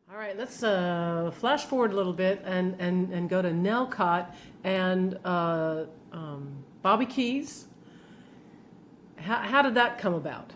All right, let's flash forward a little bit and go to Nelcott and Bobby Keys. How did that come about?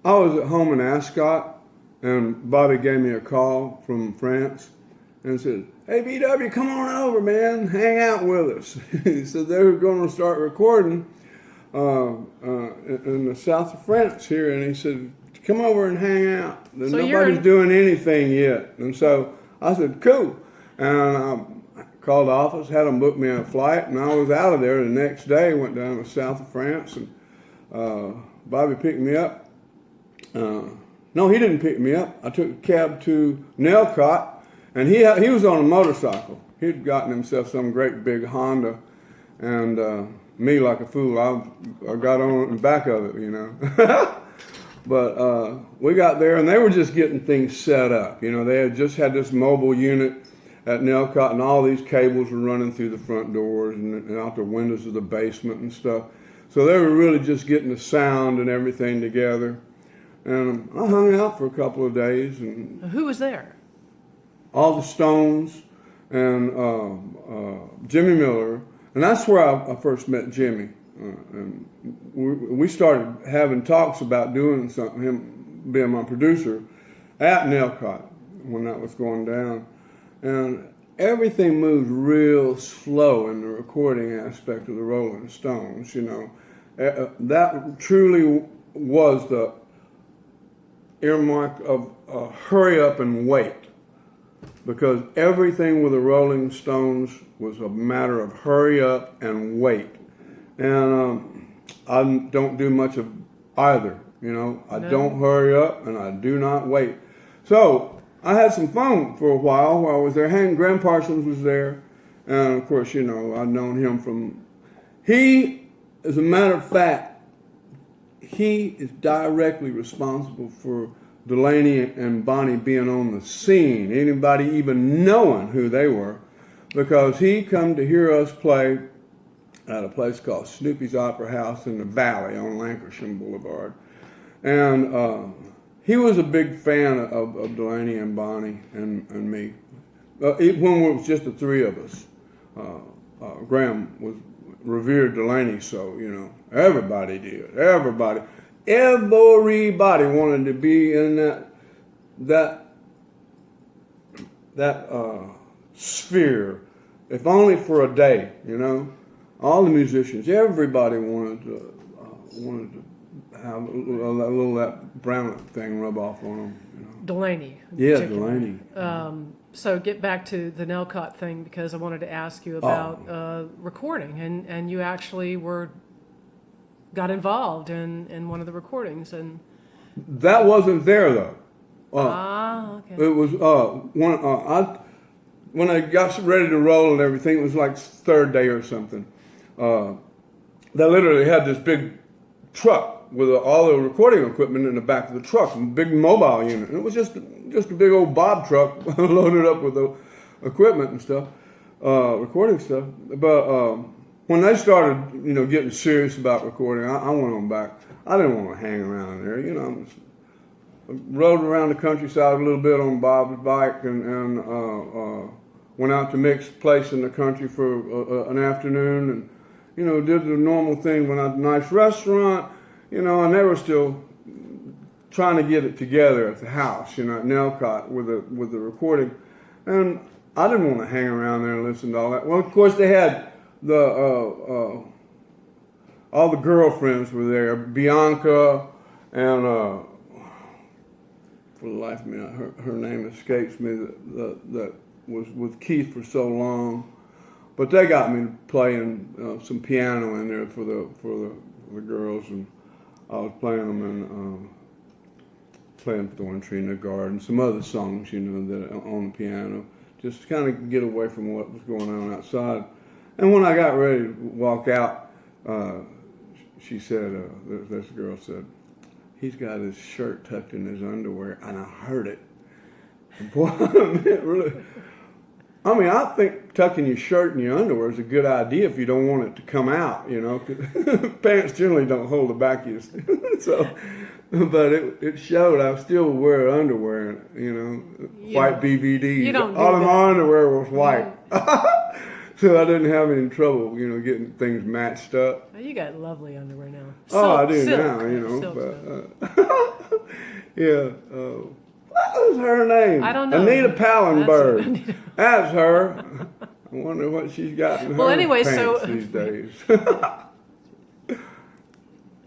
I was at home in Ascot, and Bobby gave me a call from France and said, "Hey, BW, come on over, man. Hang out with us." He said they were going to start recording in the south of France here, and he said, "Come over and hang out. So Nobody's doing anything yet." And so I said, "Cool." And I called the office, had them book me a flight, and I was out of there the next day. Went down to the south of France, and Bobby picked me up. No, he didn't pick me up. I took a cab to Nelcott, and he was on a motorcycle. He'd gotten himself some great big Honda, and me, like a fool, I got on the back of it, you know. But we got there, and they were just getting things set up. You know, they had just had this mobile unit at Nelcott, and all these cables were running through the front doors and out the windows of the basement and stuff. So they were really just getting the sound and everything together. And I hung out for a couple of days, and Who was there? all the Stones and Jimmy Miller, and that's where I first met Jimmy. And we started having talks about doing something, him being my producer, at Nelcott when that was going down. And everything moved real slow in the recording aspect of the Rolling Stones, you know. That truly was the earmark of hurry up and wait, because everything with the Rolling Stones was a matter of hurry up and wait. And I don't do much of either, you know. I don't hurry up and I do not wait. So I had some fun for a while I was there. Graham Parsons was there, and of course, you know, I'd known him from. He, as a matter of fact, he is directly responsible for Delaney and Bonnie being on the scene, anybody even knowing who they were, because he come to hear us play at a place called Snoopy's Opera House in the Valley on Lancashire Boulevard. And he was a big fan of Delaney and Bonnie and me. When it was just the three of us. Graham was revered Delaney, so, you know, everybody did. Everybody wanted to be in that sphere, if only for a day, you know. All the musicians, everybody wanted to have a little that brown thing rub off on them, you know. Delaney. Yeah, Delaney. So get back to the Nelcott thing, because I wanted to ask you about recording, and you actually got involved in one of the recordings, and That wasn't there though. okay. It was when I got ready to roll and everything. It was like third day or something. They literally had this big truck with all the recording equipment in the back of the truck, a big mobile unit. And it was just a big old Bob truck loaded up with the equipment and stuff, recording stuff. But when they started, you know, getting serious about recording, I went on back. I didn't want to hang around there, you know. I rode around the countryside a little bit on Bob's bike, and went out to Mick's place in the country for an afternoon, and, you know, did the normal thing. Went out to a nice restaurant, you know, and they were still trying to get it together at the house, you know, at Nelcott with the recording. And I didn't want to hang around there and listen to all that. Well, of course, they had all the girlfriends were there, Bianca, and for the life of me, her name escapes me, that was with Keith for so long. But they got me playing some piano in there for the girls, and I was playing them and playing Thorn Tree in the Garden, some other songs, you know, that on the piano, just to kind of get away from what was going on outside. And when I got ready to walk out, she said, this girl said, "He's got his shirt tucked in his underwear," and I heard it. And boy, it really. I mean, I think tucking your shirt in your underwear is a good idea if you don't want it to come out, you know. 'Cause pants generally don't hold the back of your so, but it showed. I still wear underwear, you know, white BVD. You don't All of need my that. underwear was white, so I didn't have any trouble, you know, getting things matched up. You got lovely underwear now. Oh, I do Silk. now, you know. Silk But stuff. yeah. What was her name? I don't know. Anita That's Pallenberg. Anita. That's her. I wonder what she's got in Well, her anyway, pants so- these days.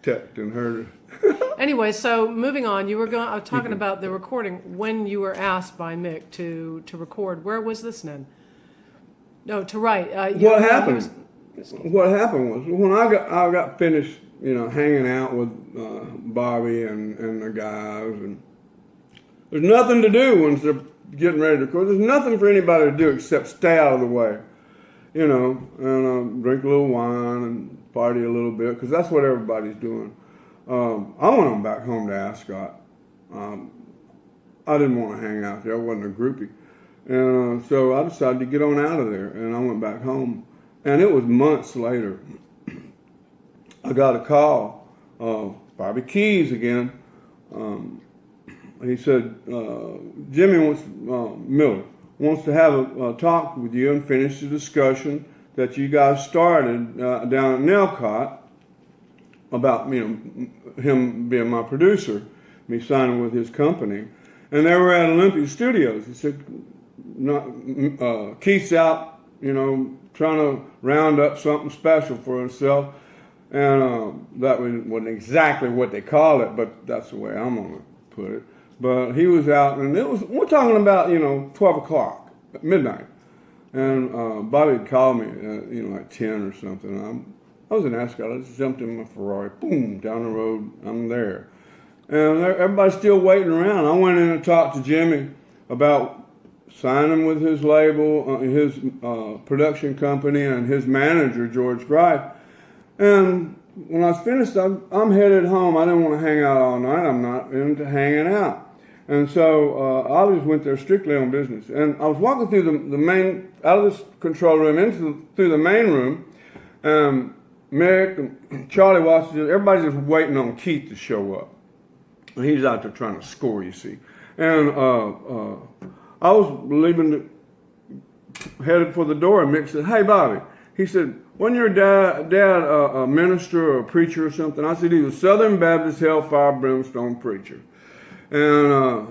Tucked in her. Anyway, so moving on, you were talking about the recording when you were asked by Mick to record. Where was this then? No, to write. What happened? What happened was when I got finished, you know, hanging out with Bobby and the guys, and there's nothing to do once they're getting ready to record. There's nothing for anybody to do except stay out of the way, you know, and drink a little wine and party a little bit because that's what everybody's doing. I went on back home to Ascot. I didn't want to hang out there. I wasn't a groupie. And so I decided to get on out of there, and I went back home. And it was months later. I got a call, Bobby Keys again. He said, Jimmy Miller wants to have a talk with you and finish the discussion that you guys started down at Nelcott about, you know, him being my producer, me signing with his company. And they were at Olympia Studios. He said, Keith's out, you know, trying to round up something special for himself. And that wasn't exactly what they call it, but that's the way I'm going to put it. But he was out, and we're talking about, you know, 12 o'clock, midnight. And Bobby had called me, you know, like 10 or something. I was in Ascot. I just jumped in my Ferrari, boom, down the road. I'm there. And everybody's still waiting around. I went in and talked to Jimmy about signing with his label, his production company, and his manager, George Greif. And when I was finished, I'm headed home. I didn't want to hang out all night. I'm not into hanging out. And so I just went there strictly on business. And I was walking through the main, out of this control room, through the main room. Mick and Charlie Watts, everybody's just waiting on Keith to show up. And he's out there trying to score, you see. And I was headed for the door, and Mick said, "Hey, Bobby." He said, "Wasn't your dad a minister or a preacher or something?" I said, "He was Southern Baptist Hellfire Brimstone preacher." And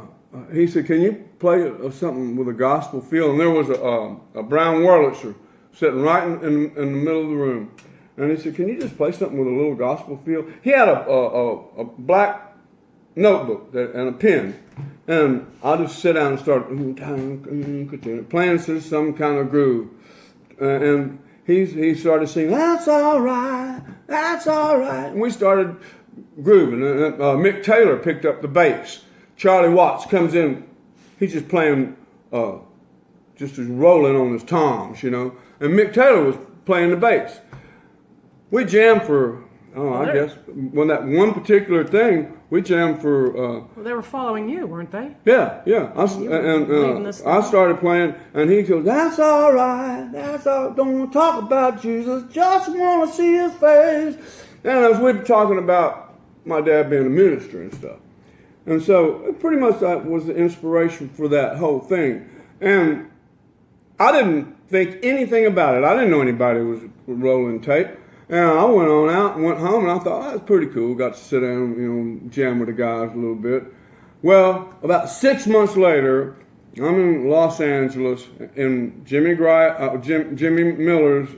he said, "Can you play something with a gospel feel?" And there was a brown Wurlitzer sitting right in the middle of the room. And he said, "Can you just play something with a little gospel feel?" He had a black notebook and a pen. And I just sit down and start playing some kind of groove. And he started singing, "That's all right, that's all right." And we started grooving. Mick Taylor picked up the bass. Charlie Watts comes in. He's just playing, just rolling on his toms, you know. And Mick Taylor was playing the bass. We jammed for, I guess, when that one particular thing, we jammed for... Well, they were following you, weren't they? Yeah. I started playing, and he goes, "That's all right, that's all. Don't want to talk about Jesus, just want to see his face." And as we were talking about my dad being a minister and stuff. And so pretty much that was the inspiration for that whole thing. And I didn't think anything about it. I didn't know anybody was rolling tape. And I went on out and went home, and I thought, that's pretty cool. Got to sit down, you know, jam with the guys a little bit. Well, about 6 months later, I'm in Los Angeles in Jimmy Miller's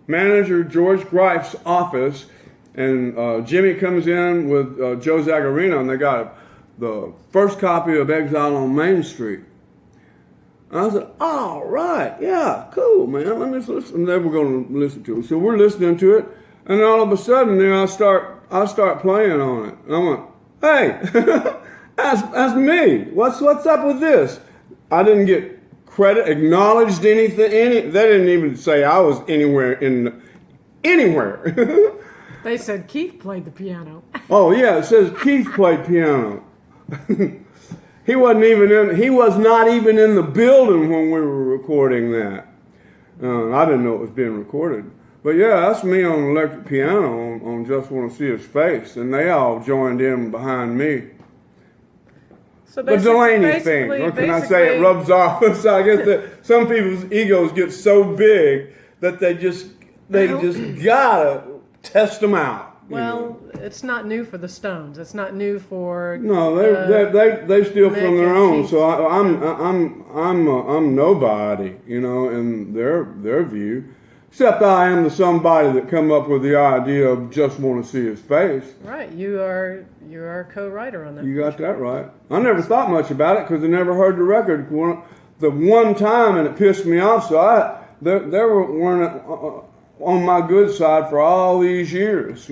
manager George Greif's office, and Jimmy comes in with Joe Zagarino, and they got the first copy of Exile on Main Street. And I said, "All right, yeah, cool, man. Let me listen." And they were going to listen to it. So we're listening to it, and all of a sudden, there I start playing on it. And I went, "Hey, that's me. What's up with this?" I didn't get credit, acknowledged anything. They didn't even say I was anywhere. They said Keith played the piano. Oh yeah, it says Keith played piano. He wasn't even in. He was not even in the building when we were recording that. I didn't know it was being recorded. But yeah, that's me on electric piano on Just Want to See His Face, and they all joined in behind me. So The Delaney thing, or can I say it rubs off? So I guess that some people's egos get so big that they just gotta test them out. Well, it's not new for the Stones. It's not new for No, they steal Mick from their and own. Keith. So I'm nobody, in their view. Except I am the somebody that come up with the idea of Just Want to See His Face. Right. You are a co-writer on that. You got that right. I never thought much about it because I never heard the record. The one time, and it pissed me off. So they weren't on my good side for all these years,